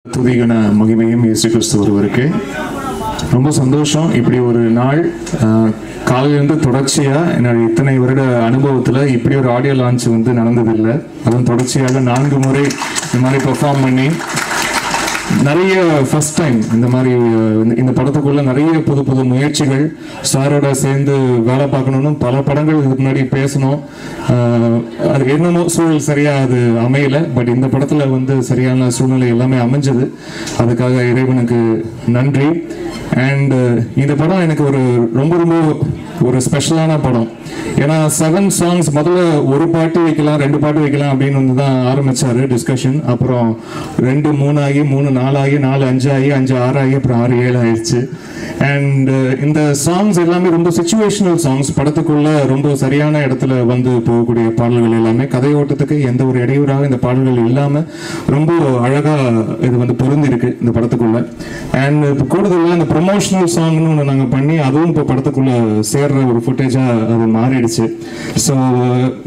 துதிகன மகிமையும் இயேசு கிறிஸ்து ஒருவருக்கு. ரொம்ப சந்தோஷம். இப்படி ஒரு நாள் காலையிலிருந்து தொடர்ச்சியாக என்னுடைய இத்தனை வருட அனுபவத்தில் இப்படி ஒரு ஆடியோ லான்ச் வந்து நடந்ததில்லை. அதுவும் தொடர்ச்சியாக 4 முறை இந்த மாதிரி பெர்ஃபார்ம் பண்ணி நிறைய ஃபர்ஸ்ட் டைம் இந்த மாதிரி இந்த படத்துக்குள்ள நிறைய புது புது முயற்சிகள், சாரோட சேர்ந்து வேலை பார்க்கணும்னு பல படங்கள் இதுக்கு முன்னாடி பேசணும். அது என்னமோ சூழல் சரியா அது அமையல. பட் இந்த படத்துல வந்து சரியான சூழ்நிலை எல்லாமே அமைஞ்சது. அதுக்காக இறைவனுக்கு நன்றி. அண்ட் இந்த படம் எனக்கு ரொம்ப ரொம்ப ஒரு ஸ்பெஷலான படம். ஏன்னா 7 songs முதல்ல ஒரு பாட்டு வைக்கலாம், 2 பாட்டு வைக்கலாம் அப்படின்னு வந்து தான் ஆரம்பிச்சாரு டிஸ்கஷன். அப்புறம் 2 3 ஆகி 3 4 ஆகி 4 5 ஆகி 5 6 ஆகி அப்புறம் 6 7 ஆயிடுச்சு. அண்ட் இந்த சாங்ஸ் எல்லாமே ரொம்ப சிச்சுவேஷனல் சாங்ஸ். படத்துக்குள்ள ரொம்ப சரியான இடத்துல வந்து போகக்கூடிய பாடல்கள் எல்லாமே, கதை ஓட்டத்துக்கு எந்த ஒரு இடையூறாக இந்த பாடல்கள் இல்லாம ரொம்ப அழகா இது வந்து பொருந்திருக்கு இந்த படத்துக்குள்ள. அண்ட் இப்போ கூடுதலாக இந்த ப்ரொமோஷனல் சாங்னு ஒன்று நாங்கள் பண்ணி அதுவும் இப்போ படத்துக்குள்ள சேர்ற ஒரு ஃபுட்டேஜா அது மாறிடுச்சு. ஸோ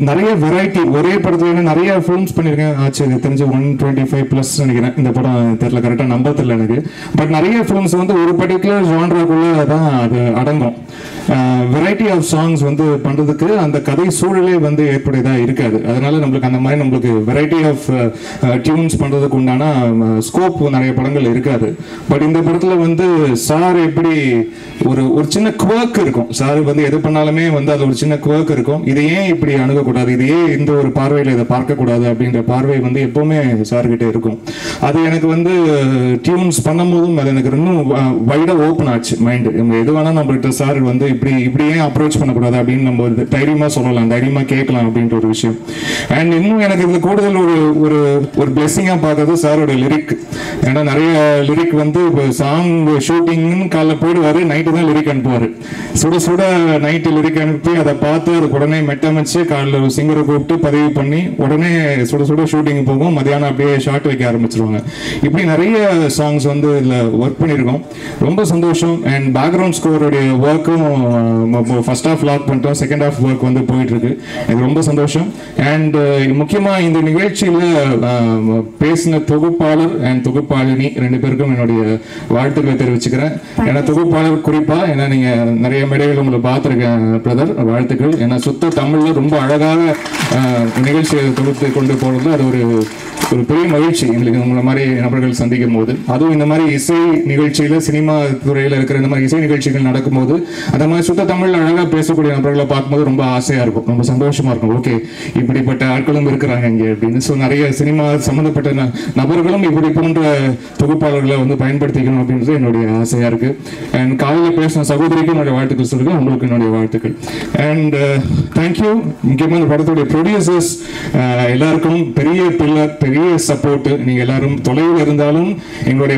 நிறைய வெரைட்டி, ஒரே படத்துல நிறைய ஃபிலிம்ஸ் பண்ணியிருக்கேன். ஆச்சு எனக்கு தெரிஞ்சு 125+ நினைக்கிறேன். இந்த படம் தெரியல, கரெக்டாக நம்ப தெரியல எனக்கு. பட் நிறைய ஃபிலிம்ஸ் வந்து ஒரு பர்டிகுலர் ஜான்ராக்குள்ள தான் அது அடங்கும். வெரைட்டி ஆஃப் சாங்ஸ் வந்து பண்றதுக்கு அந்த கதை சூழலே வந்து ஏற்புடையதா இருக்காது. அதனால நம்மளுக்கு வெரைட்டி ஆஃப் டியூன்ஸ் பண்றதுக்கு உண்டான ஸ்கோப் நிறைய படங்கள் இருக்காது. பட் இந்த படத்துல வந்து சார் எப்படி ஒரு சின்ன குவர்க் இருக்கும். சார் வந்து எது பண்ணாலுமே வந்து அது ஒரு சின்ன குவர்க் இருக்கும். இதை ஏன் இப்படி அணுகக்கூடாது, இதையே இந்த ஒரு பார்வையில் இதை பார்க்கக்கூடாது அப்படின்ற பார்வை வந்து எப்பவுமே சார்கிட்ட இருக்கும். அது எனக்கு வந்து டியூன்ஸ் பண்ணும் போதும் அது எனக்கு இன்னும் வைடா ஓப்பன் ஆச்சு மைண்டு. எது வேணா நம்மகிட்ட சார் வந்து இப்படியே அப்ரோச் பண்ணக்கூடாது அப்படின்னு நம்ம தைரியமா சொல்லலாம், தைரியமா கேட்கலாம் அப்படின்ற ஒரு விஷயம். அண்ட் இன்னும் எனக்கு இதுல கூடுதல் ஒரு பிளெஸிங்கா பார்க்கறது சாரோட லிரிக். ஏன்னா நிறைய லிரிக் வந்து சாங் ஷூட்டிங்னு காலைல போயிடுவாரு, நைட்டு தான் லிரிக் அனுப்புவாரு. சுட சுட நைட்டு லிரிக் அனுப்பி அதை பார்த்து அதுக்கு உடனே மெட்டமைச்சு காலைல சிங்கரை கூப்பிட்டு பதிவு பண்ணி உடனே சுட சுட ஷூட்டிங் போகும். மதியானம் அப்படியே ஷார்ட் வைக்க ஆரம்பிச்சிருவாங்க. இப்படி நிறைய சாங்ஸ் வந்து இதுல ஒர்க் பண்ணியிருக்கோம். ரொம்ப சந்தோஷம். அண்ட் பேக்ரவுண்ட் ஸ்கோருடைய ஒர்க்கும் ஃபர்ஸ்ட் ஹாஃப் லாக் பண்ணிட்டோம், செகண்ட் ஹாஃப் ஒர்க் வந்து போயிட்டு இருக்கு. எனக்கு ரொம்ப சந்தோஷம். அண்ட் முக்கியமா இந்த நிகழ்ச்சியில பேசின தொகுப்பாளர் அண்ட் தொகுப்பாளினி 2 பேருக்கும் என்னுடைய வாழ்த்துக்களை தெரிவிச்சுக்கிறேன். ஏன்னா தொகுப்பாளர் குறிப்பா, ஏன்னா நீங்க நிறைய மேடைகள் உங்களை பார்த்துருக்கேன் பிரதர், வாழ்த்துக்கள். ஏன்னா சுத்த தமிழ்ல ரொம்ப அழகாக நிகழ்ச்சியை தொகுத்து கொண்டு போறது அது ஒரு பெரிய மகிழ்ச்சி எங்களுக்கு உங்களை மாதிரி நபர்கள் சந்திக்கும் போது. அதுவும் இந்த மாதிரி இசை நிகழ்ச்சியில, சினிமா துறையில இருக்கிற இந்த மாதிரி இசை நிகழ்ச்சிகள் நடக்கும்போது அந்த மாதிரி சுத்த தமிழ்ல அழகா பேசக்கூடிய நபர்களை பார்க்கும்போது ரொம்ப ஆசையா இருக்கும், ரொம்ப சந்தோஷமா இருக்கும். ஓகே, இப்படிப்பட்ட ஆட்களும் இருக்கிறாங்க இங்கே அப்படின்னு. ஸோ நிறைய சினிமா சம்பந்தப்பட்ட நபர்களும் இப்படி போன்ற தொகுப்பாளர்களை வந்து பயன்படுத்திக்கணும் அப்படின்றது என்னுடைய ஆசையா இருக்கு. அண்ட் காலையில் பேசின சகோதரிக்கும் என்னுடைய வாழ்த்துக்கள் சொல்லுங்க, உங்களுக்கு என்னுடைய வாழ்த்துக்கள். And thank you. முக்கியமாக இந்த படத்துடைய ப்ரொடியூசர்ஸ் எல்லாருக்கும் பெரிய பில்லர், பெரிய சப்போர்ட். நீங்க எல்லாரும் தொலைவில் இருந்தாலும் எங்களுடைய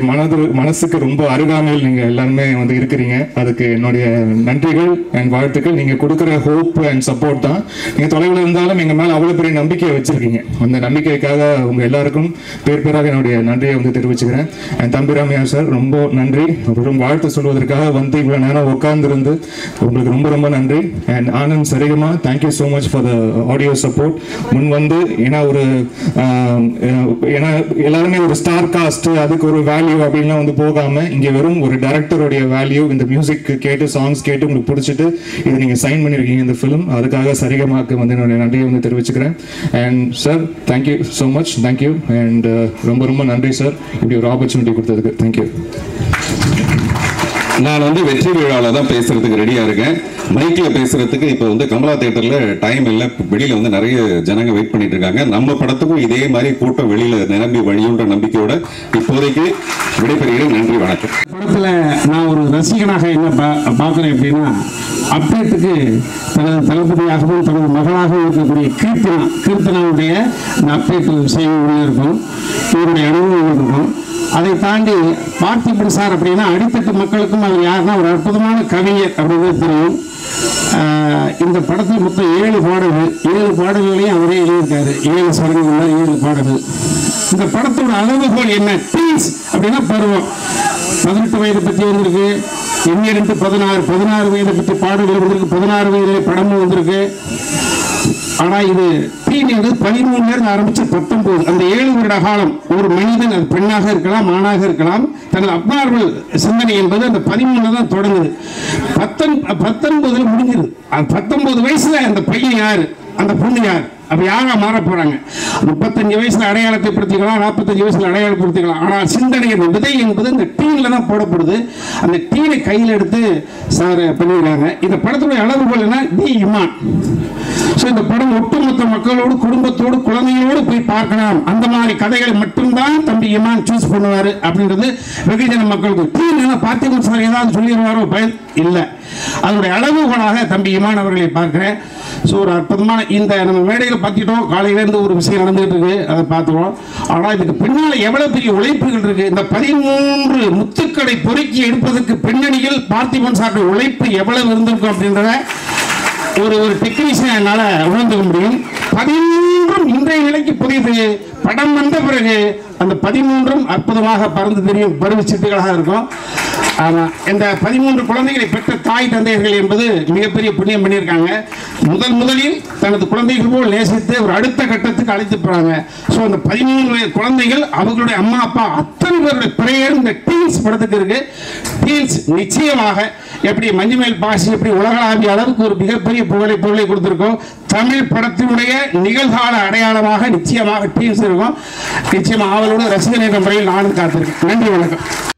மனசுக்கு ரொம்ப அருகாமையில் நீங்க எல்லாருமே வந்து இருக்கிறீங்க. அதுக்கு என்னுடைய நன்றிகள் அண்ட் வாழ்த்துக்கள். நீங்க கொடுக்குற ஹோப் அண்ட் சப்போர்ட் தான். நீங்க தொலைவில் இருந்தாலும் எங்க மேல அவ்வளவு பெரிய நம்பிக்கையை வச்சிருக்கீங்க. அந்த நம்பிக்கைக்காக உங்க எல்லாருக்கும் பேராக என்னுடைய நன்றியை வந்து தெரிவிச்சுக்கிறேன். அண்ட் தம்பிராமையா சார் ரொம்ப நன்றி. அப்புறம் வாழ்த்து சொல்வதற்காக வந்து இவ்வளவு நேரம் உட்கார்ந்து உங்களுக்கு ரொம்ப ரொம்ப நன்றி. And Anand Saregama, thank you so much for the audio support. முன் வந்து ஏன்னா எல்லாருமே ஒரு ஸ்டார் காஸ்ட், அதுக்கு ஒரு வேல்யூ அப்படின்லாம் வந்து போகாம இங்க வெறும் ஒரு டைரக்டருடைய வேல்யூ, இந்த மியூசிக் கேட்டு சாங்ஸ் கேட்டு உங்களுக்கு பிடிச்சிட்டு இது நீங்க சைன் பண்ணிருக்கீங்க இந்த ஃபிலிம். அதுக்காக சரிகமாக்கு வந்து என்னுடைய நன்றியை வந்து தெரிவிச்சுக்கிறேன். And sir thank you so much, thank you. And ரொம்ப ரொம்ப நன்றி சார் இப்படி ஒரு ஆப்பர்ச்சுனிட்டி கொடுத்ததுக்கு. தேங்க்யூ. நான் வந்து வெற்றி விழாவில் தான் பேசுறதுக்கு ரெடியா இருக்கேன். மைக்ல பேசுறதுக்கு இப்போ வந்து கமலா தியேட்டர்ல டைம் இல்லை, வெளியில வந்து நிறைய ஜனங்க வெயிட் பண்ணிட்டு இருக்காங்க. நம்ம படத்துக்கும் இதே மாதிரி கூட்டம் வெளியில நிரம்பி வழியுன்ற நம்பிக்கையோட இப்போதைக்கு விடைபெறுகிறேன். நன்றி, வணக்கம். படத்துல நான் ஒரு ரசிகனாக என்ன பார்க்கிறேன் அப்படின்னா, அப்டேட்டுக்கு தனது தளபதியாகவும் தனது மகளாகவும் இருக்கக்கூடிய கீர்த்தனாவுடைய இந்த அப்டேட் செய்ய இருக்கும், இவருடைய அனுபவங்கள் இருக்கும். அதை தாண்டி பார்த்திபன் சார் அப்படின்னா அடித்தட்டு மக்களுக்கும் அவர் யாருன்னா ஒரு அற்புதமான கவிஞர் அப்படிங்கிறது தெரியும். இந்த படத்தில் மொத்தம் 7 பாடல்கள், 7 பாடல்களையும் அவரே எழுதியிருக்காரு. 7 சரணங்கள், 7 பாடல்கள். இந்த படத்தோட அளவுகோல் என்ன ப்ளீஸ் அப்படின்னா பருவம். 18 வயதை பற்றி வந்திருக்கு, 12 16 வயதை பற்றி பாடல்கள் வந்திருக்கு, 16 வயதிலே படமும் வந்திருக்கு. ஆனா இது டீன் என்பது 13 இருந்து ஆரம்பிச்சு 19 அந்த 7 வருட காலம் ஒரு மனிதன் அது பெண்ணாக இருக்கலாம் ஆணாக இருக்கலாம் தனது அப்நார்மல் சிந்தனை என்பது அந்த 13 தான் தொடங்குது 19 முடிஞ்சிருது 19 வயசுல அந்த பையன் யாரு அந்த பொண்ணு யார் அப்ப யாரா மாற போறாங்க 35 வயசுல அடையாளத்தை படுத்திக்கலாம் 45 வயசுல அடையாளப்படுத்திக்கலாம் ஆனால் சிந்தனை விதை என்பது இந்த டீன்ல தான் போடப்படுது அந்த டீனை கையில் எடுத்து சார் பண்ணிடுறாங்க இந்த படத்துடைய அளவுகோல் என்ன தி இமான் இந்த படம் ஒட்டுமொத்த மக்களோடு குடும்பத்தோடு குழந்தைகளோடு போய் பார்க்கலாம் அந்த மாதிரி கதைகளை மட்டும்தான் தம்பி இமான் சூஸ் பண்ணுவாரு அப்படின்றது வெகுஜன மக்களுக்கு டீன் பார்த்திபன் சார் ஏதாவது சொல்லிடுவாரோ பயன் இல்லை அதனுடைய அளவுகோலாக தம்பி இமான் அவர்களை பார்க்கிறேன் ஒரு அற்புதமான இந்த நம்ம மேடையில் பார்த்துட்டோம் காலையிலேருந்து ஒரு விஷயம் நடந்துகிட்டு இருக்கு அதை பார்த்துருவோம் ஆனால் இதுக்கு பின்னால் எவ்வளவு பெரிய உழைப்புகள் இருக்கு இந்த 13 முத்துக்களை பொறுக்கி எடுப்பதற்கு பின்னணியில் பார்த்திபன் சாருடைய உழைப்பு எவ்வளவு இருந்திருக்கும் அப்படின்றத ஒரு டெக்னீஷியன் என்னால் உணர்ந்துக்க முடியும் 13 இன்றைய நிலைக்கு புரியுது படம் வந்த பிறகு அந்த 13 அற்புதமாக பறந்து தெரியும் பருவச்சிட்டுகளாக இருக்கும் இந்த 13 குழந்தைகளை பெற்ற தாய் தந்தையர்கள் என்பது மிகப்பெரிய புண்ணியம் பண்ணியிருக்காங்க முதலில் தனது குழந்தைகள் போல் நேசித்து ஒரு அடுத்த கட்டத்துக்கு அழைத்து போறாங்க அந்த 13 குழந்தைகள் அவர்களுடைய அம்மா அப்பா அத்தனை பேருடைய பிரேயர் இந்த டீன்ஸ் படத்துக்கு இருக்கு டீன்ஸ் நிச்சயமாக எப்படி மஞ்சுமேல் பாசி எப்படி உலகளாவிய அளவுக்கு ஒரு மிகப்பெரிய புகழை கொடுத்திருக்கோம் தமிழ் படத்தினுடைய நிகழ்கால அடையாளமாக நிச்சயமாக டீன்ஸ் இருக்கும் நிச்சயமாக அவளோட ரசிகர் என்ற முறையில் நானும் காத்திருக்கேன் நன்றி வணக்கம்